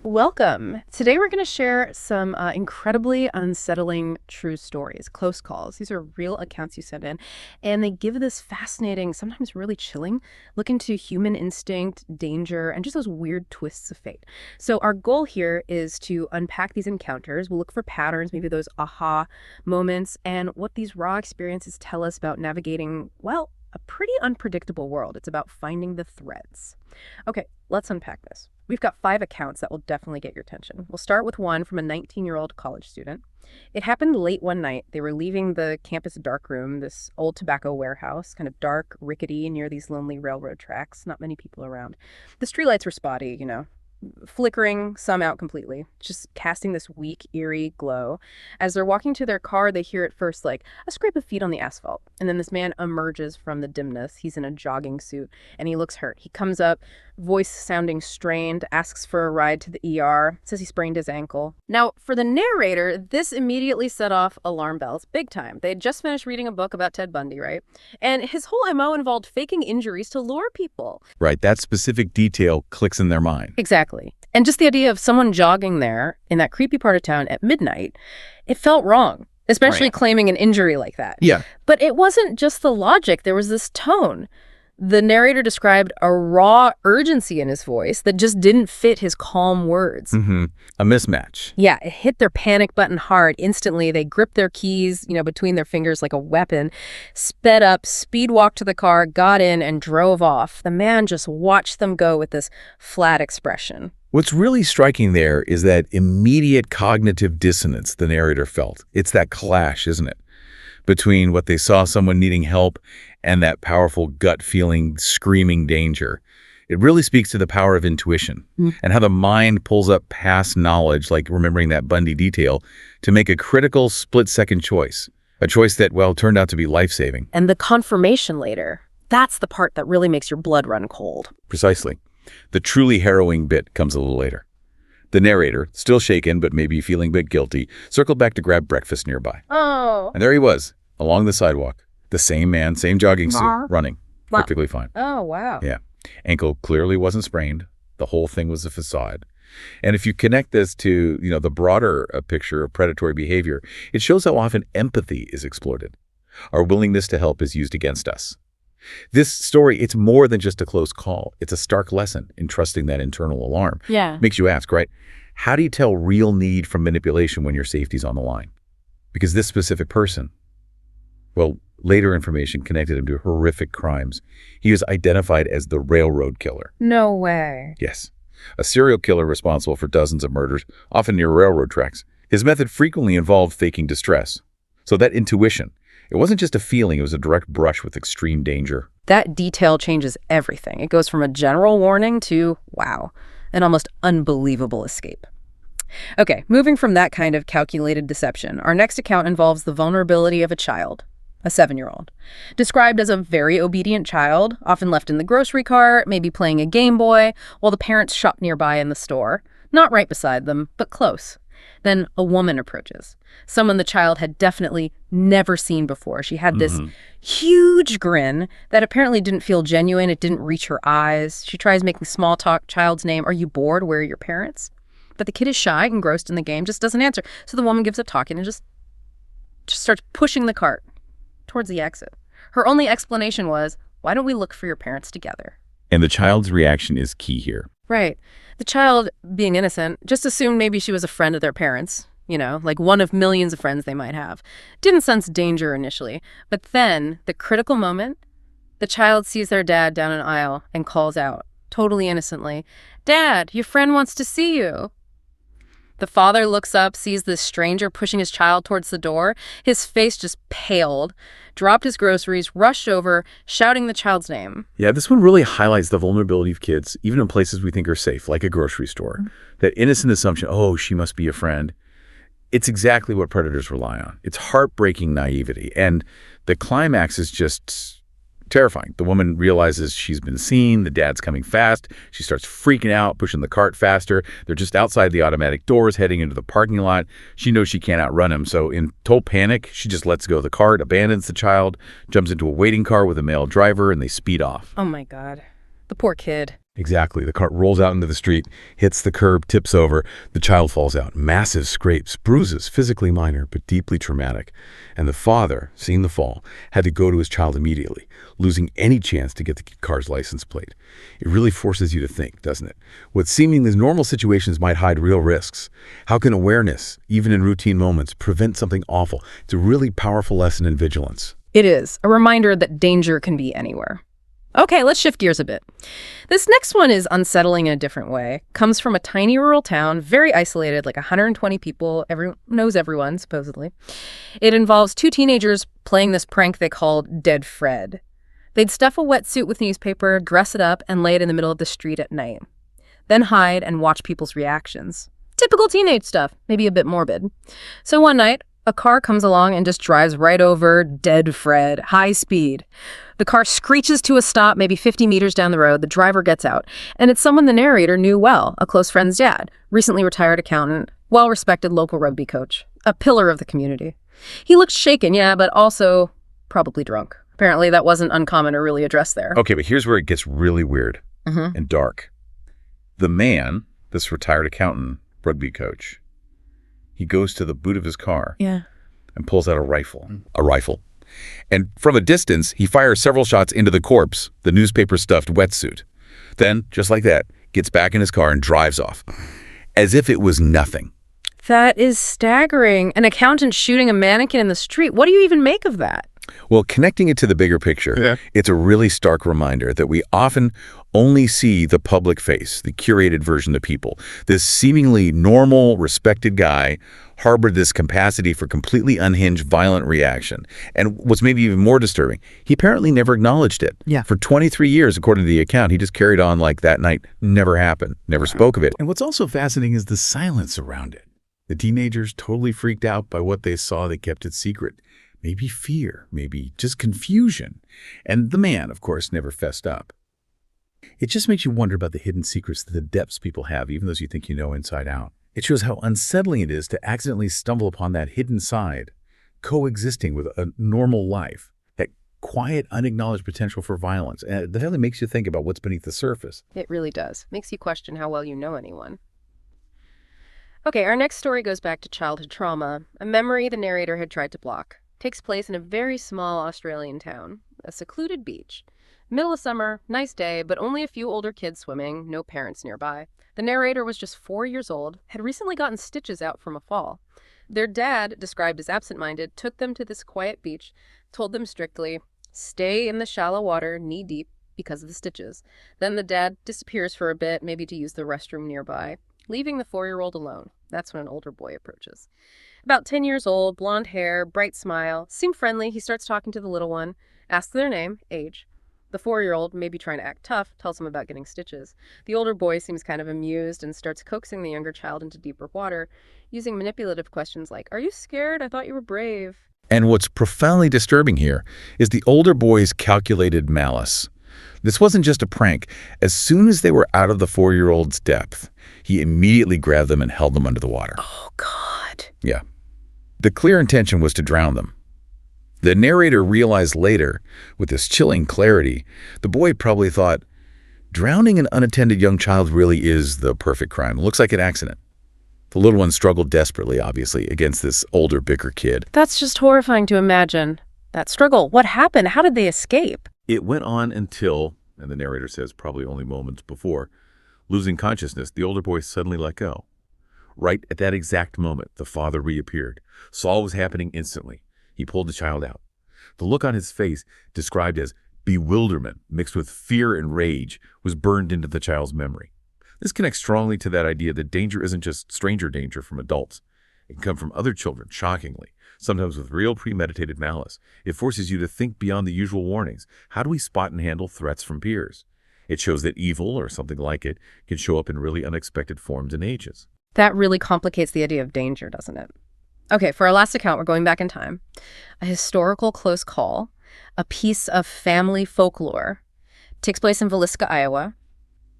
Welcome. Today we're going to share some incredibly unsettling true stories, close calls. These are real accounts you sent in, and they give this fascinating, sometimes really chilling, look into human instinct, danger, and just those weird twists of fate. So our goal here is to unpack these encounters. We'll look for patterns, maybe those aha moments, and what these raw experiences tell us about navigating, well, a pretty unpredictable world. It's about finding the threads. Okay, let's unpack this. We've got 5 accounts that will definitely get your attention. We'll start with one from a 19-year-old college student. It happened late one night. They were leaving the campus darkroom, this old tobacco warehouse, kind of dark, rickety, near these lonely railroad tracks. Not many people around. The streetlights were spotty, flickering, some out completely, just casting this weak, eerie glow. As they're walking to their car, they hear at first like a scrape of feet on the asphalt. And then this man emerges from the dimness. He's in a jogging suit and he looks hurt. He comes up, voice sounding strained, asks for a ride to the ER, says he sprained his ankle. Now, for the narrator, this immediately set off alarm bells big time. They had just finished reading a book about Ted Bundy, right? And his whole MO involved faking injuries to lure people. Right, that specific detail clicks in their mind. Exactly. And just the idea of someone jogging there in that creepy part of town at midnight, it felt wrong, especially claiming an injury like that. Yeah. But it wasn't just the logic. There was this tone. The narrator described a raw urgency in his voice that just didn't fit his calm words. A mismatch. Yeah, it hit their panic button hard. Instantly, they gripped their keys, between their fingers like a weapon, sped up, speed walked to the car, got in, and drove off. The man just watched them go with this flat expression. What's really striking there is that immediate cognitive dissonance the narrator felt. It's that clash, isn't it? Between what they saw someone needing help and that powerful gut feeling screaming danger. It really speaks to the power of intuition and how the mind pulls up past knowledge, like remembering that Bundy detail, to make a critical split-second choice. A choice that, turned out to be life-saving. And the confirmation later, that's the part that really makes your blood run cold. Precisely. The truly harrowing bit comes a little later. The narrator, still shaken but maybe feeling a bit guilty, circled back to grab breakfast nearby. Oh. And there he was, along the sidewalk. The same man, same jogging suit, running. Perfectly fine. Oh, wow. Yeah. Ankle clearly wasn't sprained. The whole thing was a facade. And if you connect this to, the broader picture of predatory behavior, it shows how often empathy is exploited. Our willingness to help is used against us. This story, it's more than just a close call. It's a stark lesson in trusting that internal alarm. Yeah. Makes you ask, right? How do you tell real need from manipulation when your safety's on the line? Because this specific person, later information connected him to horrific crimes. He was identified as the railroad killer. No way. Yes. A serial killer responsible for dozens of murders, often near railroad tracks. His method frequently involved faking distress. So that intuition, it wasn't just a feeling, it was a direct brush with extreme danger. That detail changes everything. It goes from a general warning to, wow, an almost unbelievable escape. Okay, moving from that kind of calculated deception, our next account involves the vulnerability of a child, a 7-year-old. Described as a very obedient child, often left in the grocery cart, maybe playing a Game Boy, while the parents shop nearby in the store. Not right beside them, but close. Then a woman approaches, someone the child had definitely never seen before. She had this huge grin that apparently didn't feel genuine. It didn't reach her eyes. She tries making small talk, child's name, "Are you bored? Where are your parents?" But the kid is shy, engrossed in the game, just doesn't answer. So the woman gives up talking and just starts pushing the cart towards the exit. Her only explanation was, "Why don't we look for your parents together?" And the child's reaction is key here. Right. The child, being innocent, just assumed maybe she was a friend of their parents, like one of millions of friends they might have. Didn't sense danger initially. But then, the critical moment, the child sees their dad down an aisle and calls out, totally innocently, "Dad, your friend wants to see you." The father looks up, sees this stranger pushing his child towards the door. His face just paled, dropped his groceries, rushed over, shouting the child's name. Yeah, this one really highlights the vulnerability of kids, even in places we think are safe, like a grocery store. That innocent assumption, she must be a friend. It's exactly what predators rely on. It's heartbreaking naivety. And the climax is just terrifying. The woman realizes she's been seen. The dad's coming fast. She starts freaking out, pushing the cart faster. They're just outside the automatic doors, heading into the parking lot. She knows she can't outrun him. So in total panic, she just lets go of the cart, abandons the child, jumps into a waiting car with a male driver, and they speed off. Oh my God. The poor kid. Exactly. The cart rolls out into the street, hits the curb, tips over. The child falls out. Massive scrapes, bruises, physically minor, but deeply traumatic. And the father, seeing the fall, had to go to his child immediately, losing any chance to get the car's license plate. It really forces you to think, doesn't it? What seemingly normal situations might hide real risks. How can awareness, even in routine moments, prevent something awful? It's a really powerful lesson in vigilance. It is a reminder that danger can be anywhere. Okay, let's shift gears a bit. This next one is unsettling in a different way. Comes from a tiny rural town, very isolated, like 120 people. Everyone knows everyone, supposedly. It involves two teenagers playing this prank they called Dead Fred. They'd stuff a wetsuit with newspaper, dress it up, and lay it in the middle of the street at night. Then hide and watch people's reactions. Typical teenage stuff, maybe a bit morbid. So one night, a car comes along and just drives right over Dead Fred, high speed. The car screeches to a stop maybe 50 meters down the road. The driver gets out. And it's someone the narrator knew well, a close friend's dad, recently retired accountant, well-respected local rugby coach, a pillar of the community. He looked shaken, yeah, but also probably drunk. Apparently that wasn't uncommon or really addressed there. Okay, but here's where it gets really weird and dark. The man, this retired accountant, rugby coach, he goes to the boot of his car and pulls out a rifle. A rifle. And from a distance, he fires several shots into the corpse, the newspaper-stuffed wetsuit. Then, just like that, gets back in his car and drives off, as if it was nothing. That is staggering. An accountant shooting a mannequin in the street. What do you even make of that? Well, connecting it to the bigger picture, it's a really stark reminder that we often only see the public face, the curated version of people. This seemingly normal, respected guy harbored this capacity for completely unhinged, violent reaction. And what's maybe even more disturbing, he apparently never acknowledged it. Yeah. For 23 years, according to the account, he just carried on like that night never happened, never spoke of it. And what's also fascinating is the silence around it. The teenagers, totally freaked out by what they saw, they kept it secret. Maybe fear, maybe just confusion. And the man, of course, never fessed up. It just makes you wonder about the hidden secrets, the depths people have, even those you think you know inside out. It shows how unsettling it is to accidentally stumble upon that hidden side, coexisting with a normal life, that quiet, unacknowledged potential for violence. And that really makes you think about what's beneath the surface. It really does. Makes you question how well you know anyone. Okay, our next story goes back to childhood trauma, a memory the narrator had tried to block. Takes place in a very small Australian town, a secluded beach. Middle of summer, nice day, but only a few older kids swimming, no parents nearby. The narrator was just 4 years old, had recently gotten stitches out from a fall. Their dad, described as absent-minded, took them to this quiet beach, told them strictly, stay in the shallow water, knee-deep, because of the stitches. Then the dad disappears for a bit, maybe to use the restroom nearby, leaving the 4-year-old alone. That's when an older boy approaches. About 10 years old, blonde hair, bright smile, seemed friendly. He starts talking to the little one, asks their name, age. The 4-year-old, maybe trying to act tough, tells him about getting stitches. The older boy seems kind of amused and starts coaxing the younger child into deeper water, using manipulative questions like, are you scared? I thought you were brave. And what's profoundly disturbing here is the older boy's calculated malice. This wasn't just a prank. As soon as they were out of the 4-year-old's depth, he immediately grabbed them and held them under the water. Oh, God. Yeah. The clear intention was to drown them. The narrator realized later, with this chilling clarity, the boy probably thought, drowning an unattended young child really is the perfect crime. It looks like an accident. The little one struggled desperately, obviously, against this older, bigger kid. That's just horrifying to imagine. That struggle. What happened? How did they escape? It went on until, and the narrator says probably only moments before, losing consciousness, the older boy suddenly let go. Right at that exact moment, the father reappeared. Saw what was happening instantly. He pulled the child out. The look on his face, described as bewilderment mixed with fear and rage, was burned into the child's memory. This connects strongly to that idea that danger isn't just stranger danger from adults. It can come from other children, shockingly, sometimes with real premeditated malice. It forces you to think beyond the usual warnings. How do we spot and handle threats from peers? It shows that evil, or something like it, can show up in really unexpected forms and ages. That really complicates the idea of danger, doesn't it? Okay, for our last account, we're going back in time. A historical close call, a piece of family folklore, takes place in Villisca, Iowa.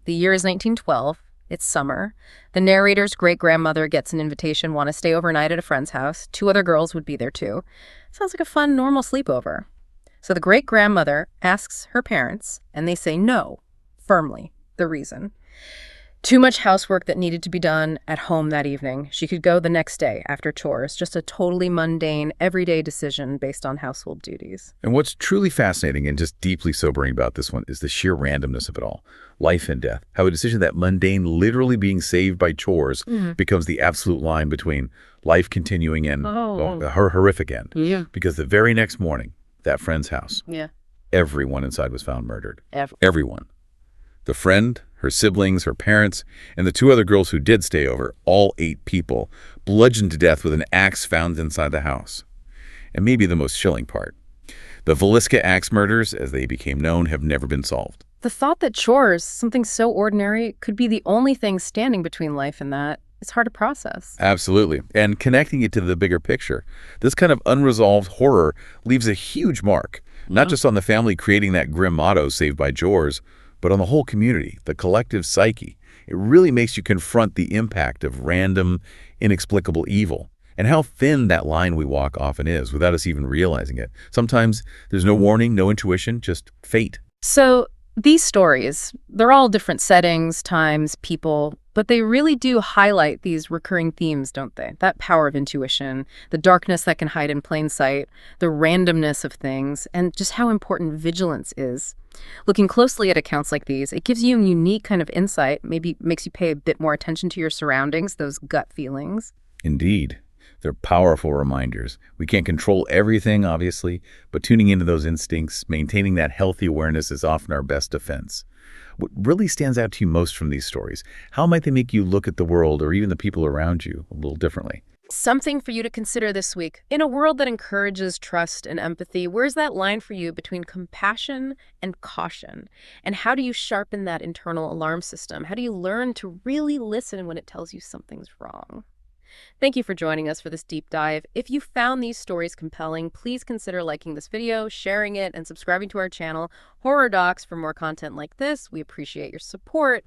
The year is 1912. It's summer. The narrator's great-grandmother gets an invitation, want to stay overnight at a friend's house. 2 other girls would be there too. Sounds like a fun, normal sleepover. So the great-grandmother asks her parents, and they say no, firmly. the reason. Too much housework that needed to be done at home that evening. She could go the next day after chores, just a totally mundane, everyday decision based on household duties. And what's truly fascinating and just deeply sobering about this one is the sheer randomness of it all. Life and death. How a decision that mundane, literally being saved by chores, becomes the absolute line between life continuing and her horrific end. Yeah. Because the very next morning, that friend's house, Yeah. everyone inside was found murdered. Everyone. The friend, her siblings, her parents, and the two other girls who did stay over, all 8 people, bludgeoned to death with an axe found inside the house. And maybe the most chilling part, the Villisca axe murders, as they became known, have never been solved. The thought that chores, something so ordinary, could be the only thing standing between life and that, it's hard to process. Absolutely. And connecting it to the bigger picture, this kind of unresolved horror leaves a huge mark, not just on the family creating that grim motto, saved by chores, but on the whole community, the collective psyche. It really makes you confront the impact of random, inexplicable evil and how thin that line we walk often is without us even realizing it. Sometimes there's no warning, no intuition, just fate. So these stories, they're all different settings, times, people, but they really do highlight these recurring themes, don't they? That power of intuition, the darkness that can hide in plain sight, the randomness of things, and just how important vigilance is. Looking closely at accounts like these, it gives you a unique kind of insight, maybe makes you pay a bit more attention to your surroundings, those gut feelings. Indeed. They're powerful reminders. We can't control everything, obviously, but tuning into those instincts, maintaining that healthy awareness is often our best defense. What really stands out to you most from these stories? How might they make you look at the world or even the people around you a little differently? Something for you to consider this week. In a world that encourages trust and empathy, where's that line for you between compassion and caution? And how do you sharpen that internal alarm system? How do you learn to really listen when it tells you something's wrong? Thank you for joining us for this deep dive. If you found these stories compelling, please consider liking this video, sharing it, and subscribing to our channel, Horror Docs, for more content like this. We appreciate your support.